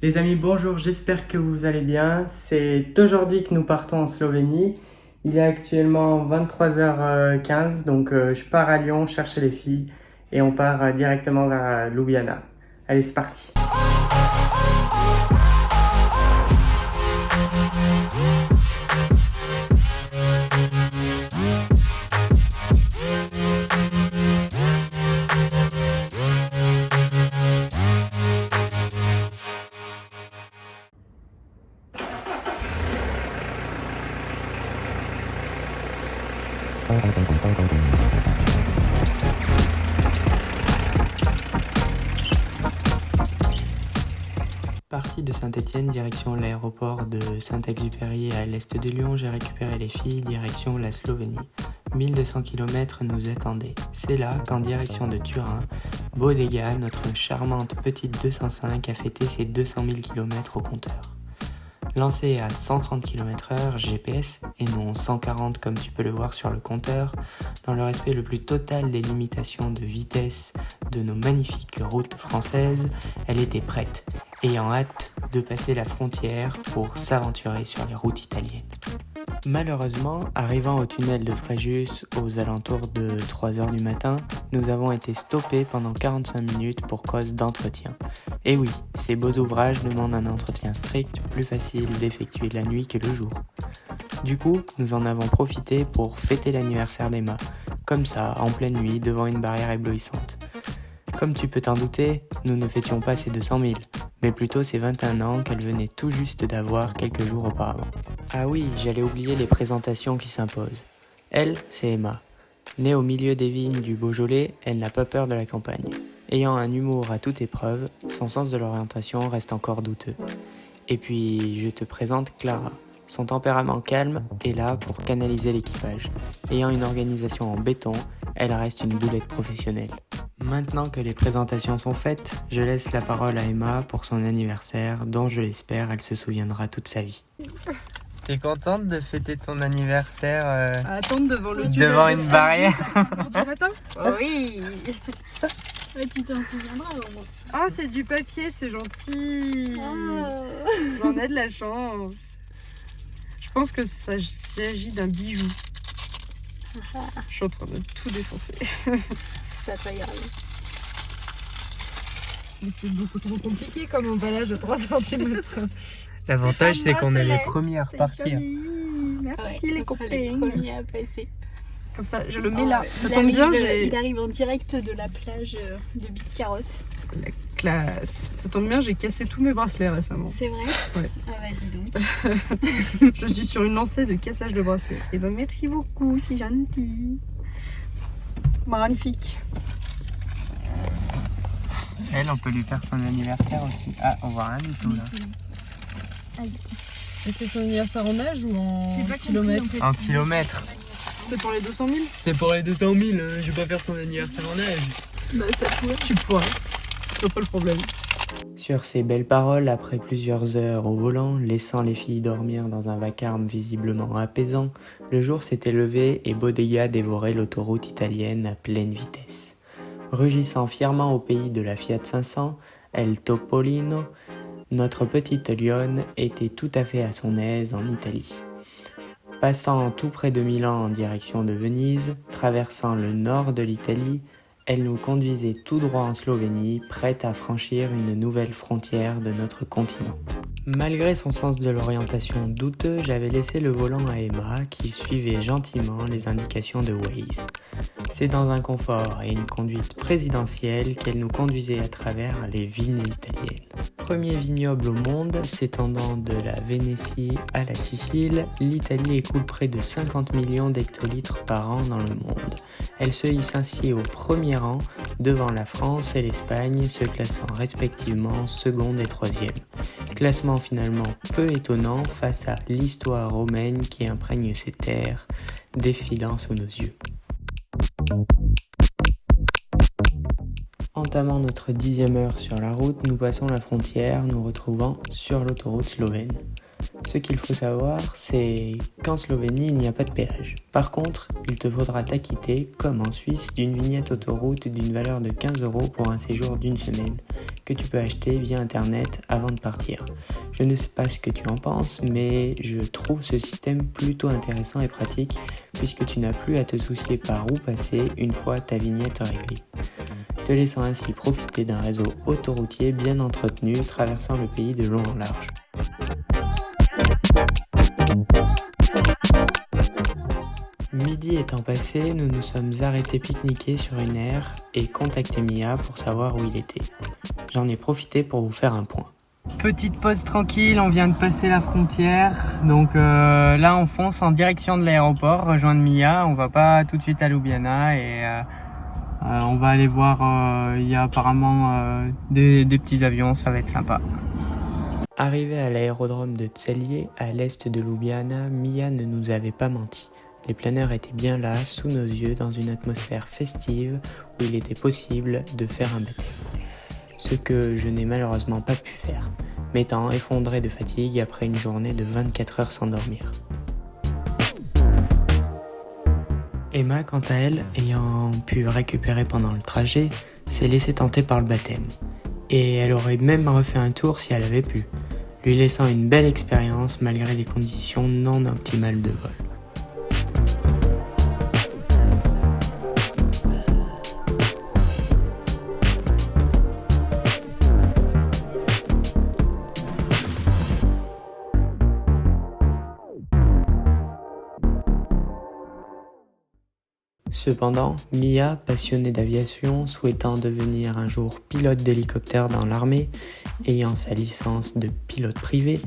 Les amis, bonjour, j'espère que vous allez bien. C'est aujourd'hui que nous partons en Slovénie. Il est actuellement 23h15, donc je pars à Lyon chercher les filles et on part directement vers Ljubljana. Allez, c'est parti. Parti de Saint-Étienne, direction l'aéroport de Saint-Exupéry à l'est de Lyon, j'ai récupéré les filles, direction la Slovénie. 1200 km nous attendaient. C'est là qu'en direction de Turin, Bodega, notre charmante petite 205, a fêté ses 200 000 km au compteur. Lancé à 130 km/h GPS et non 140 comme tu peux le voir sur le compteur, dans le respect le plus total des limitations de vitesse de nos magnifiques routes françaises, elle était prête, ayant hâte de passer la frontière pour s'aventurer sur les routes italiennes. Malheureusement, arrivant au tunnel de Fréjus aux alentours de 3h du matin, nous avons été stoppés pendant 45 minutes pour cause d'entretien. Et oui, ces beaux ouvrages demandent un entretien strict, plus facile d'effectuer la nuit que le jour. Du coup, nous en avons profité pour fêter l'anniversaire d'Emma, comme ça, en pleine nuit, devant une barrière éblouissante. Comme tu peux t'en douter, nous ne fêtions pas ses 200 000, mais plutôt ses 21 ans qu'elle venait tout juste d'avoir quelques jours auparavant. Ah oui, j'allais oublier les présentations qui s'imposent. Elle, c'est Emma. Née au milieu des vignes du Beaujolais, elle n'a pas peur de la campagne. Ayant un humour à toute épreuve, son sens de l'orientation reste encore douteux. Et puis, je te présente Clara. Son tempérament calme est là pour canaliser l'équipage. Ayant une organisation en béton, elle reste une boulette professionnelle. Maintenant que les présentations sont faites, je laisse la parole à Emma pour son anniversaire, dont je l'espère, elle se souviendra toute sa vie. T'es contente de fêter ton anniversaire À attendre devant le tunnel devant de une Fréjus barrière? à 5h du matin. Oui. Ouais, tu t'en souviendras au moins. Ah, c'est du papier, c'est gentil. Ah. J'en ai de la chance. Je pense que ça s'agit d'un bijou. Je suis en train de tout défoncer. Ça va y arriver. Mais c'est beaucoup trop compliqué comme emballage de 3h du matin. L'avantage, c'est qu'on est les Embrasse-les. premiers à C'est repartir. joli. Merci Ouais, les on sera copains. les premiers à passer. Comme ça, je le mets là. Oh, Ça il tombe bien, arrive- j'ai Il arrive en direct de la plage de Biscarros. la classe. Ça tombe bien, j'ai cassé tous mes bracelets récemment. C'est vrai? Ouais. Ah bah dis donc. Je suis sur une lancée de cassage de bracelets. Et ben merci beaucoup, c'est gentil. Magnifique. Elle, on peut lui faire son anniversaire aussi. Ah, on voit rien du tout là. Et c'est son anniversaire en âge ou en J'ai pas kilomètres? compris, En kilomètres. C'était pour les 200 000? C'était pour les 200 000, je vais pas faire son anniversaire en âge. Bah ça pourrait. Tu pourrais. C'est pas le problème. Sur ces belles paroles, après plusieurs heures au volant, laissant les filles dormir dans un vacarme visiblement apaisant, le jour s'était levé et Bodega dévorait l'autoroute italienne à pleine vitesse. Rugissant fièrement au pays de la Fiat 500, El Topolino, notre petite lionne était tout à fait à son aise en Italie. Passant tout près de Milan en direction de Venise, traversant le nord de l'Italie, elle nous conduisait tout droit en Slovénie, prête à franchir une nouvelle frontière de notre continent. Malgré son sens de l'orientation douteux, j'avais laissé le volant à Emma, qui suivait gentiment les indications de Waze. C'est dans un confort et une conduite présidentielle qu'elle nous conduisait à travers les vignes italiennes. Premier vignoble au monde, s'étendant de la Vénétie à la Sicile, l'Italie écoule près de 50 millions d'hectolitres par an dans le monde. Elle se hisse ainsi au premier rang, devant la France et l'Espagne, se classant respectivement seconde et troisième. Classement finalement peu étonnant face à l'histoire romaine qui imprègne ces terres, défilant sous nos yeux. Entamant notre 10e heure sur la route, nous passons la frontière, nous retrouvant sur l'autoroute slovène. Ce qu'il faut savoir, c'est qu'en Slovénie, il n'y a pas de péage. Par contre, il te faudra t'acquitter, comme en Suisse, d'une vignette autoroute d'une valeur de 15 € pour un séjour d'une semaine, que tu peux acheter via internet avant de partir. Je ne sais pas ce que tu en penses, mais je trouve ce système plutôt intéressant et pratique, puisque tu n'as plus à te soucier par où passer une fois ta vignette réglée, te laissant ainsi profiter d'un réseau autoroutier bien entretenu traversant le pays de long en large. Midi étant passé, nous nous sommes arrêtés pique-niquer sur une aire et contacté Mia pour savoir où il était. J'en ai profité pour vous faire un point. Petite pause tranquille, on vient de passer la frontière, donc là on fonce en direction de l'aéroport, rejoindre Mia. On va pas tout de suite à Ljubljana et on va aller voir, il y a apparemment des petits avions, ça va être sympa. Arrivé à l'aérodrome de Celje, à l'est de Ljubljana, Mia ne nous avait pas menti. Les planeurs étaient bien là, sous nos yeux, dans une atmosphère festive où il était possible de faire un baptême. Ce que je n'ai malheureusement pas pu faire, m'étant effondré de fatigue après une journée de 24 heures sans dormir. Emma, quant à elle, ayant pu récupérer pendant le trajet, s'est laissée tenter par le baptême. Et elle aurait même refait un tour si elle avait pu, lui laissant une belle expérience malgré les conditions non optimales de vol. Cependant, Mia, passionnée d'aviation, souhaitant devenir un jour pilote d'hélicoptère dans l'armée, ayant sa licence de pilote privé,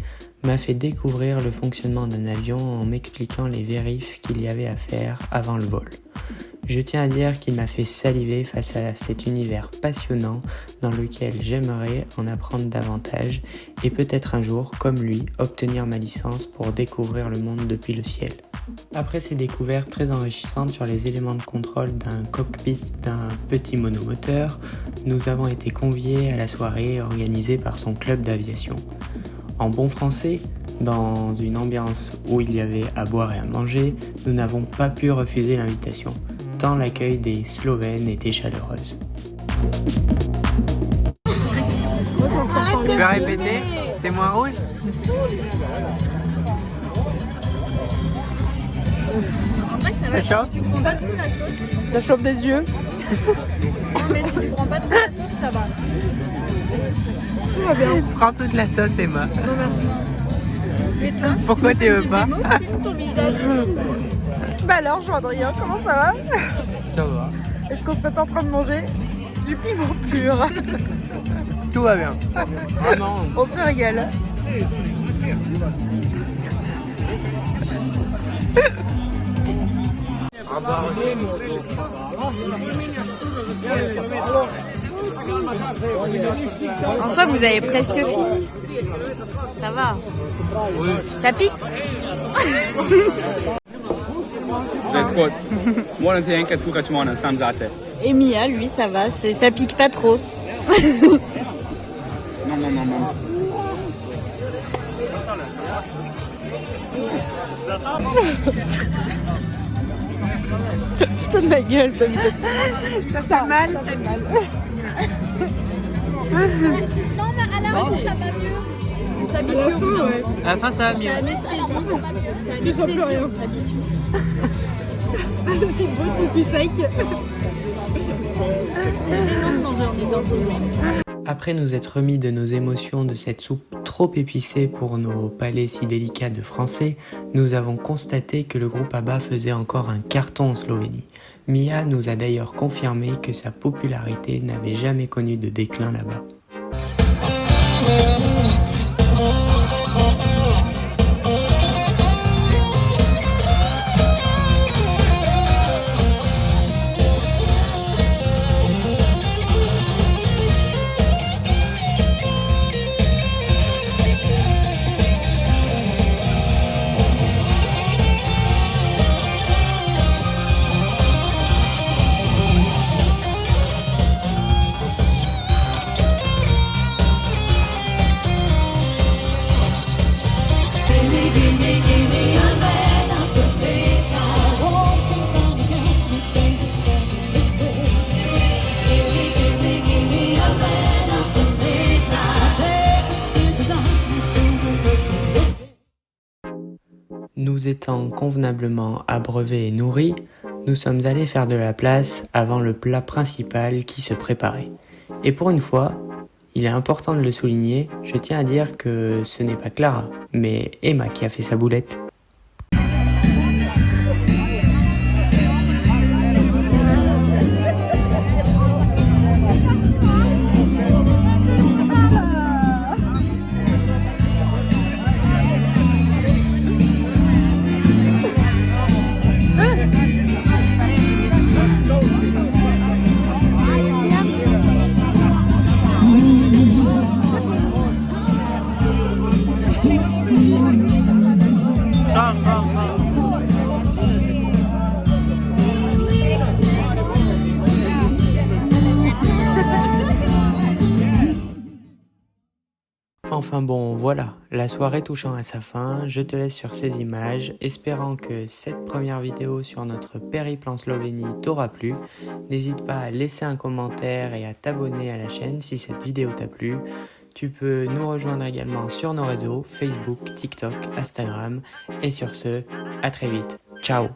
m'a fait découvrir le fonctionnement d'un avion en m'expliquant les vérifs qu'il y avait à faire avant le vol. Je tiens à dire qu'il m'a fait saliver face à cet univers passionnant dans lequel j'aimerais en apprendre davantage et peut-être un jour, comme lui, obtenir ma licence pour découvrir le monde depuis le ciel. Après ces découvertes très enrichissantes sur les éléments de contrôle d'un cockpit d'un petit monomoteur, nous avons été conviés à la soirée organisée par son club d'aviation. En bon français, dans une ambiance où il y avait à boire et à manger, nous n'avons pas pu refuser l'invitation, tant l'accueil des Slovènes était chaleureuse. Tu vas répéter? C'est moins rouge? Ça chauffe? Si tu prends pas trop la sauce. Ça chauffe des yeux. Non, mais si tu prends pas trop la sauce, ça va. Tout va bien. Prends toute la sauce, Emma. Non, merci. Et toi? Pourquoi tu veux pas? Filme ton visage. Bah alors, Jean-Adrien, comment ça va? Ça va. Est-ce qu'on serait en train de manger du piment pur? Tout va bien. Ah non. On se régale. En soi, vous avez presque fini. Ça va. Oui. Ça pique? Et Mia, lui, ça va. Ça pique pas trop. Non. Putain de ma gueule, Tom. Ça fait mal, ça fait mal. Non, mais à la fin, ça va mieux. On s'habitue. Ouais. À la fin, ça va mieux. C'est anesthésie. Tu sens plus rien. C'est beau, tout qui sec. Après nous être remis de nos émotions de cette soupe trop épicée pour nos palais si délicats de français, nous avons constaté que le groupe ABBA faisait encore un carton en Slovénie. Mia nous a d'ailleurs confirmé que sa popularité n'avait jamais connu de déclin là-bas. Nous étant convenablement abreuvés et nourris, nous sommes allés faire de la place avant le plat principal qui se préparait. Et pour une fois, il est important de le souligner, je tiens à dire que ce n'est pas Clara, mais Emma qui a fait sa boulette. Enfin bon, voilà, la soirée touchant à sa fin, je te laisse sur ces images, espérant que cette première vidéo sur notre périple en Slovénie t'aura plu. N'hésite pas à laisser un commentaire et à t'abonner à la chaîne si cette vidéo t'a plu. Tu peux nous rejoindre également sur nos réseaux, Facebook, TikTok, Instagram. Et sur ce, à très vite. Ciao!